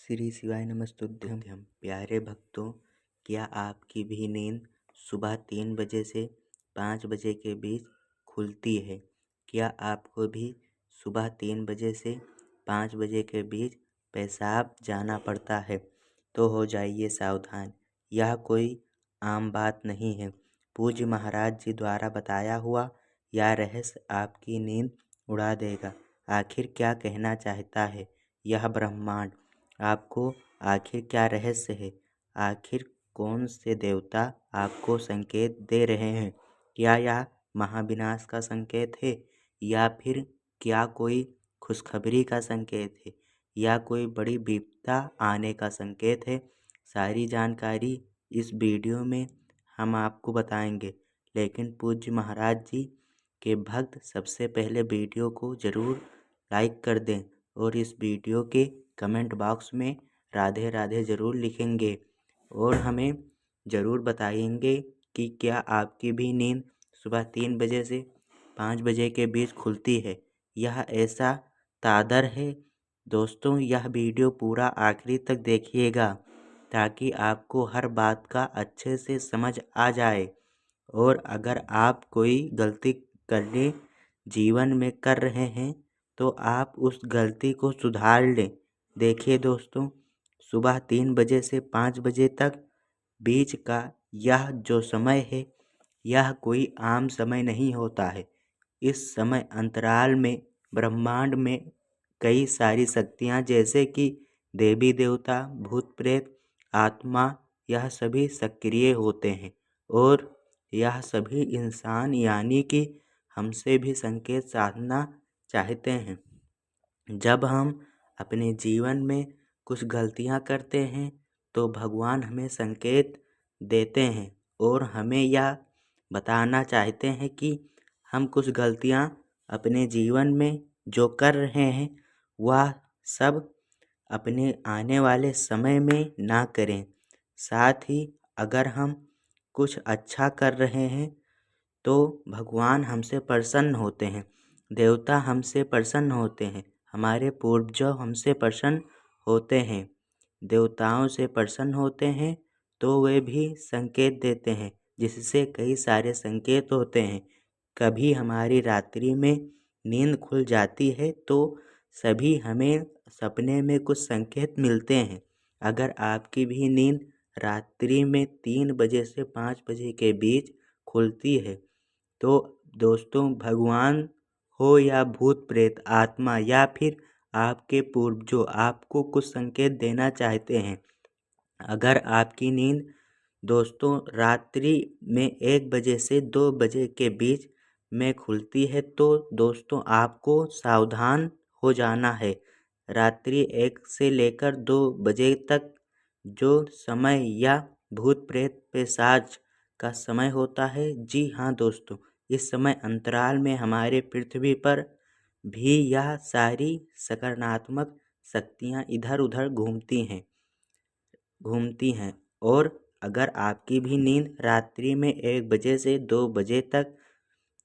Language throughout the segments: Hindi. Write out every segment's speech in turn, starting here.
श्री शिवाय नमस्तुभ्यं। प्यारे भक्तों, क्या आपकी भी नींद सुबह 3 बजे से 5 बजे के बीच खुलती है? क्या आपको भी सुबह 3 बजे से 5 बजे के बीच पेशाब जाना पड़ता है? तो हो जाइए सावधान, यह कोई आम बात नहीं है। पूज्य महाराज जी द्वारा बताया हुआ यह रहस्य आपकी नींद उड़ा देगा। आखिर क्या कहना चाहता है यह ब्रह्मांड? आपको आखिर क्या रहस्य है? आखिर कौन से देवता आपको संकेत दे रहे हैं? क्या यह महाविनाश का संकेत है, या फिर क्या कोई खुशखबरी का संकेत है, या कोई बड़ी विपदा आने का संकेत है? सारी जानकारी इस वीडियो में हम आपको बताएंगे। लेकिन पूज्य महाराज जी के भक्त सबसे पहले वीडियो को ज़रूर लाइक कर दें और इस वीडियो के कमेंट बॉक्स में राधे राधे ज़रूर लिखेंगे और हमें ज़रूर बताएंगे कि क्या आपकी भी नींद सुबह 3 बजे से 5 बजे के बीच खुलती है। यह ऐसा तादर है दोस्तों, यह वीडियो पूरा आखिरी तक देखिएगा ताकि आपको हर बात का अच्छे से समझ आ जाए। और अगर आप कोई गलती करने जीवन में कर रहे हैं तो आप उस गलती को सुधार लें। देखिए दोस्तों, सुबह 3 बजे से 5 बजे तक बीच का यह जो समय है, यह कोई आम समय नहीं होता है। इस समय अंतराल में ब्रह्मांड में कई सारी शक्तियाँ जैसे कि देवी देवता, भूत प्रेत, आत्मा, यह सभी सक्रिय होते हैं और यह सभी इंसान यानी कि हमसे भी संकेत साधना चाहते हैं। जब हम अपने जीवन में कुछ गलतियां करते हैं तो भगवान हमें संकेत देते हैं और हमें यह बताना चाहते हैं कि हम कुछ गलतियां अपने जीवन में जो कर रहे हैं वह सब अपने आने वाले समय में ना करें। साथ ही अगर हम कुछ अच्छा कर रहे हैं तो भगवान हमसे प्रसन्न होते हैं, देवता हमसे प्रसन्न होते हैं, हमारे पूर्वज हमसे प्रसन्न होते हैं। देवताओं से प्रसन्न होते हैं तो वे भी संकेत देते हैं, जिससे कई सारे संकेत होते हैं। कभी हमारी रात्रि में नींद खुल जाती है तो सभी हमें सपने में कुछ संकेत मिलते हैं। अगर आपकी भी नींद रात्रि में 3 बजे से 5 बजे के बीच खुलती है तो दोस्तों, भगवान हो या भूत प्रेत, आत्मा या फिर आपके पूर्वजों आपको कुछ संकेत देना चाहते हैं। अगर आपकी नींद दोस्तों रात्रि में 1 बजे से 2 बजे के बीच में खुलती है तो दोस्तों आपको सावधान हो जाना है। रात्रि 1 से लेकर 2 बजे तक जो समय या भूत प्रेत पिशाच का समय होता है, जी हाँ दोस्तों, इस समय अंतराल में हमारे पृथ्वी पर भी यह सारी सकारात्मक शक्तियाँ इधर उधर घूमती हैं। और अगर आपकी भी नींद रात्रि में 1 बजे से 2 बजे तक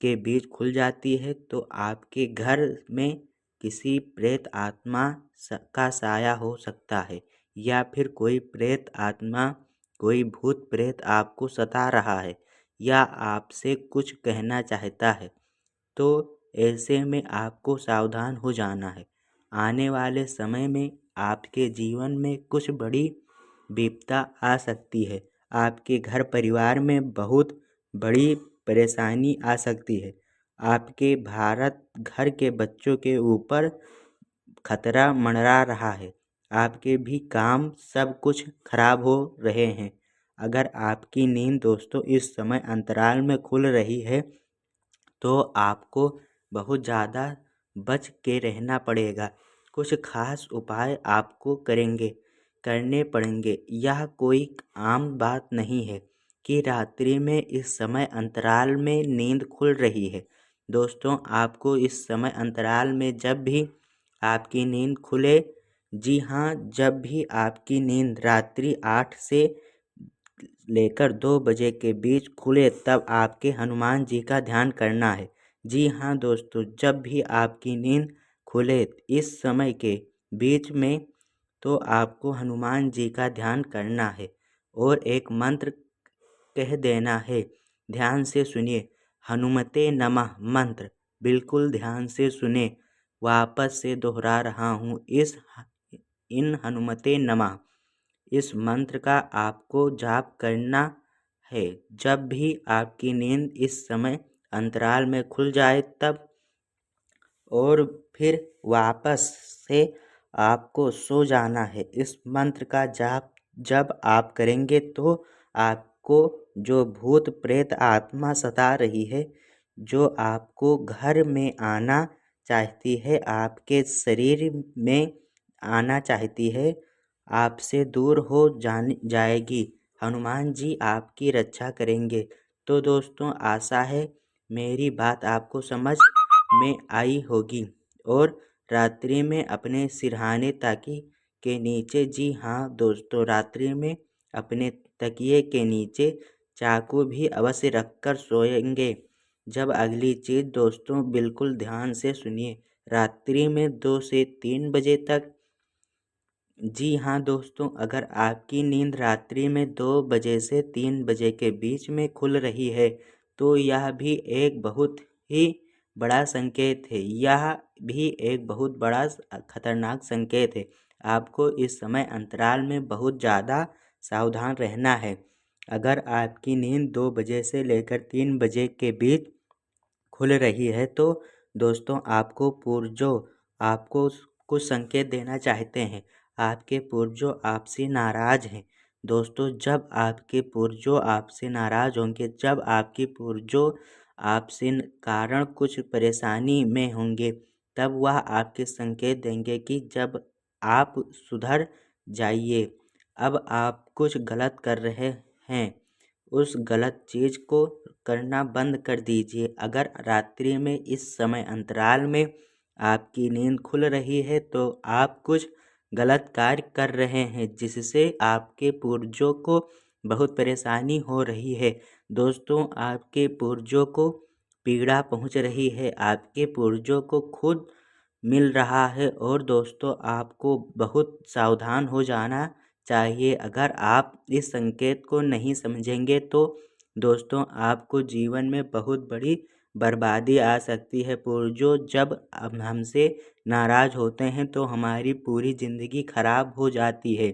के बीच खुल जाती है तो आपके घर में किसी प्रेत आत्मा का साया हो सकता है, या फिर कोई प्रेत आत्मा, कोई भूत प्रेत आपको सता रहा है या आपसे कुछ कहना चाहता है। तो ऐसे में आपको सावधान हो जाना है। आने वाले समय में आपके जीवन में कुछ बड़ी विपदा आ सकती है। आपके घर परिवार में बहुत बड़ी परेशानी आ सकती है। आपके भारत घर के बच्चों के ऊपर खतरा मंडरा रहा है। आपके भी काम सब कुछ खराब हो रहे हैं। अगर आपकी नींद दोस्तों इस समय अंतराल में खुल रही है तो आपको बहुत ज़्यादा बच के रहना पड़ेगा। कुछ खास उपाय आपको करने पड़ेंगे। यह कोई आम बात नहीं है कि रात्रि में इस समय अंतराल में नींद खुल रही है। दोस्तों, आपको इस समय अंतराल में जब भी आपकी नींद खुले, जी हाँ, जब भी आपकी नींद रात्रि 8 से लेकर 2 बजे के बीच खुले तब आपके हनुमान जी का ध्यान करना है। जी हाँ दोस्तों, जब भी आपकी नींद खुले इस समय के बीच में तो आपको हनुमान जी का ध्यान करना है और एक मंत्र कह देना है। ध्यान से सुनिए, हनुमते नमः मंत्र बिल्कुल ध्यान से सुने। वापस से दोहरा रहा हूँ, इन हनुमते नमः इस मंत्र का आपको जाप करना है। जब भी आपकी नींद इस समय अंतराल में खुल जाए तब, और फिर वापस से आपको सो जाना है। इस मंत्र का जाप जब आप करेंगे तो आपको जो भूत प्रेत आत्मा सता रही है, जो आपको घर में आना चाहती है, आपके शरीर में आना चाहती है, आपसे दूर हो जाएगी। हनुमान जी आपकी रक्षा करेंगे। तो दोस्तों, आशा है मेरी बात आपको समझ में आई होगी। और रात्रि में अपने सिरहाने तकिए के नीचे, जी हाँ दोस्तों, रात्रि में अपने तकिए के नीचे चाकू भी अवश्य रखकर सोएंगे। जब अगली चीज़ दोस्तों, बिल्कुल ध्यान से सुनिए, रात्रि में 2 से 3 बजे तक, जी हाँ दोस्तों, अगर आपकी नींद रात्रि में 2 बजे से 3 बजे के बीच में खुल रही है तो यह भी एक बहुत ही बड़ा संकेत है। यह भी एक बहुत बड़ा खतरनाक संकेत है। आपको इस समय अंतराल में बहुत ज़्यादा सावधान रहना है। अगर आपकी नींद 2 बजे से लेकर 3 बजे के बीच खुल रही है तो दोस्तों, आपको पूर्वजों आपको कुछ संकेत देना चाहते हैं। आपके पूर्वजों आपसे नाराज़ हैं। दोस्तों, जब आपके पूर्वजों आपसे नाराज़ होंगे, जब आपके पूर्वजों आपसे कारण कुछ परेशानी में होंगे, तब वह आपके संकेत देंगे कि जब आप सुधर जाइए। अब आप कुछ गलत कर रहे हैं, उस गलत चीज़ को करना बंद कर दीजिए। अगर रात्रि में इस समय अंतराल में आपकी नींद खुल रही है तो आप कुछ गलत कार्य कर रहे हैं, जिससे आपके पूर्वजों को बहुत परेशानी हो रही है। दोस्तों, आपके पूर्वजों को पीड़ा पहुंच रही है, आपके पूर्वजों को खुद मिल रहा है। और दोस्तों, आपको बहुत सावधान हो जाना चाहिए। अगर आप इस संकेत को नहीं समझेंगे तो दोस्तों, आपको जीवन में बहुत बड़ी बर्बादी आ सकती है। पूर्वजों जब हमसे नाराज़ होते हैं तो हमारी पूरी ज़िंदगी खराब हो जाती है।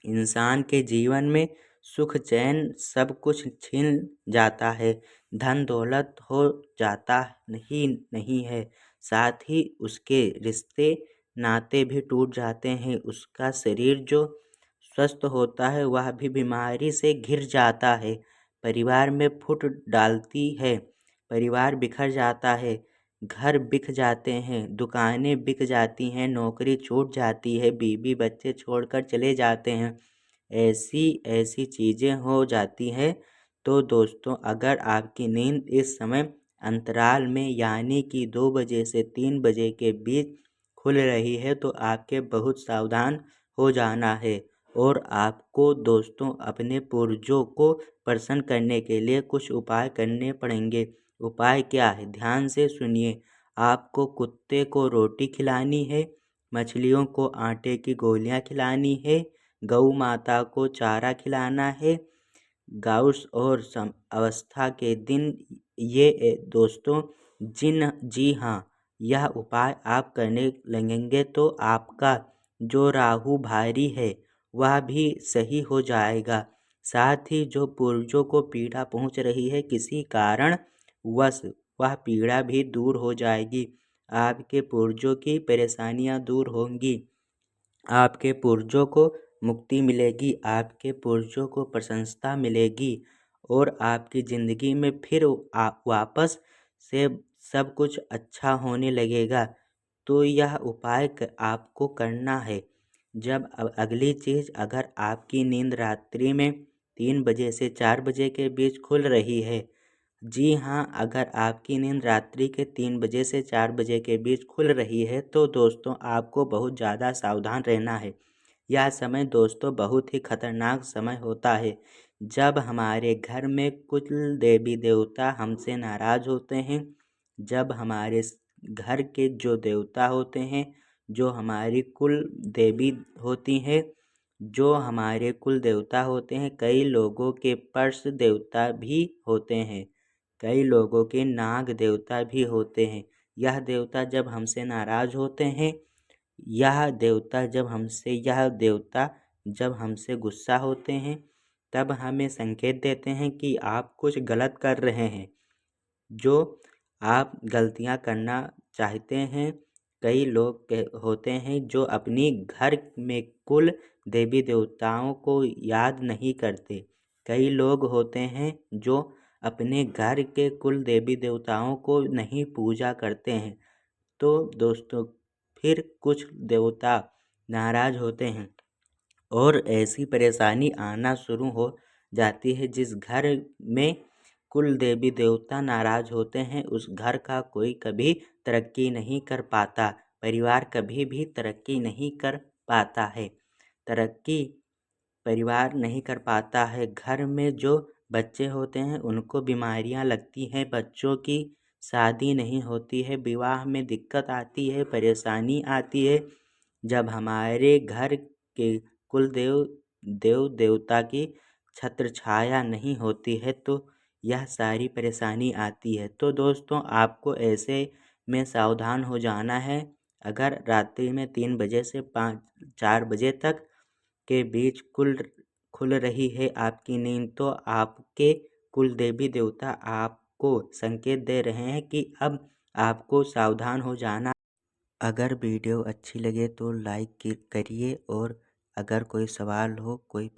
इंसान के जीवन में सुख चैन सब कुछ छिन जाता है, धन दौलत हो जाता ही नहीं है, साथ ही उसके रिश्ते नाते भी टूट जाते हैं। उसका शरीर जो स्वस्थ होता है वह भी बीमारी से घिर जाता है, परिवार में फूट डालती है, परिवार बिखर जाता है, घर बिक जाते हैं, दुकानें बिक जाती हैं, नौकरी छूट जाती है, बीवी बच्चे छोड़कर चले जाते हैं, ऐसी ऐसी चीज़ें हो जाती हैं। तो दोस्तों, अगर आपकी नींद इस समय अंतराल में यानी कि 2 बजे से 3 बजे के बीच खुल रही है तो आपके बहुत सावधान हो जाना है। और आपको दोस्तों अपने पूर्वजों को प्रसन्न करने के लिए कुछ उपाय करने पड़ेंगे। उपाय क्या है? ध्यान से सुनिए। आपको कुत्ते को रोटी खिलानी है, मछलियों को आटे की गोलियां खिलानी है, गौ माता को चारा खिलाना है। गाउस और अवस्था के दिन ये दोस्तों, जी हाँ, यह उपाय आप करने लगेंगे तो आपका जो राहु भारी है वह भी सही हो जाएगा। साथ ही जो पूर्वजों को पीड़ा पहुंच रही है किसी कारण वश, वह पीड़ा भी दूर हो जाएगी। आपके पूर्वजों की परेशानियां दूर होंगी, आपके पूर्वजों को मुक्ति मिलेगी, आपके पूर्वजों को प्रशंसा मिलेगी और आपकी ज़िंदगी में फिर वापस से सब कुछ अच्छा होने लगेगा। तो यह उपाय आपको करना है। जब अगली चीज़, अगर आपकी नींद रात्रि में 3 बजे से 4 बजे के बीच खुल रही है, जी हाँ, अगर आपकी नींद रात्रि के 3 बजे से 4 बजे के बीच खुल रही है तो दोस्तों, आपको बहुत ज़्यादा सावधान रहना है। यह समय दोस्तों बहुत ही खतरनाक समय होता है। जब हमारे घर में कुछ देवी देवता हमसे नाराज़ होते हैं, जब हमारे घर के जो देवता होते हैं जो हमारी कुल देवी होती हैं, जो हमारे कुल देवता होते हैं। कई लोगों के पर्स देवता भी होते हैं, कई लोगों के नाग देवता भी होते हैं। यह देवता जब हमसे नाराज होते हैं, यह देवता जब हमसे गुस्सा होते हैं, तब हमें संकेत देते हैं कि आप कुछ गलत कर रहे हैं, जो आप गलतियां करना चाहते हैं। कई लोग होते हैं जो अपनी घर में कुल देवी देवताओं को याद नहीं करते। कई लोग होते हैं जो अपने घर के कुल देवी देवताओं को नहीं पूजा करते हैं। तो दोस्तों, फिर कुछ देवता नाराज होते हैं और ऐसी परेशानी आना शुरू हो जाती है। जिस घर में कुल देवी देवता नाराज होते हैं, उस घर का कोई कभी तरक्की नहीं कर पाता, परिवार कभी भी तरक्की नहीं कर पाता है। परिवार नहीं कर पाता है। घर में जो बच्चे होते हैं उनको बीमारियां लगती हैं, बच्चों की शादी नहीं होती है, विवाह में दिक्कत आती है, परेशानी आती है। जब हमारे घर के कुल देव देवता की छत्र छाया नहीं होती है, तो यह सारी परेशानी आती है। तो दोस्तों, आपको ऐसे में सावधान हो जाना है। अगर रात्रि में 3 बजे से 4 बजे तक के बीच खुल रही है आपकी नींद, तो आपके कुल देवी देवता आपको संकेत दे रहे हैं कि अब आपको सावधान हो जाना। अगर वीडियो अच्छी लगे तो लाइक करिए, और अगर कोई सवाल हो, कोई